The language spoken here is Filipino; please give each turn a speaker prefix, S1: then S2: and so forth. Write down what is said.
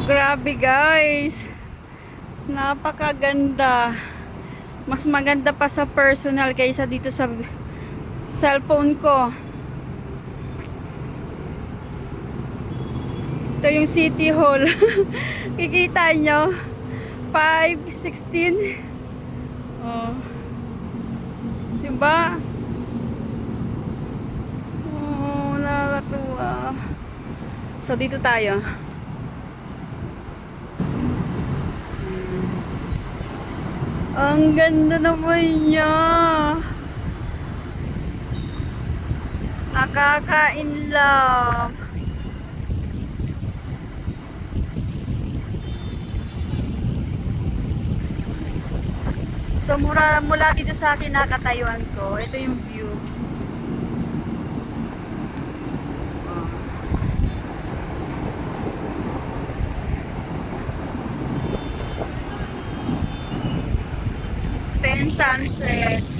S1: Grabe guys. Napakaganda. Mas maganda pa sa personal kaysa dito sa cellphone ko. Ito yung City Hall. Kikita nyo? 5:16. Oh. Diba? Oh, nakakatuwa. So, dito tayo. Ang ganda naman niya. Nakaka-in love. So, mula dito sa kinakatayuan ko, ito yung view. Ito yung sunset.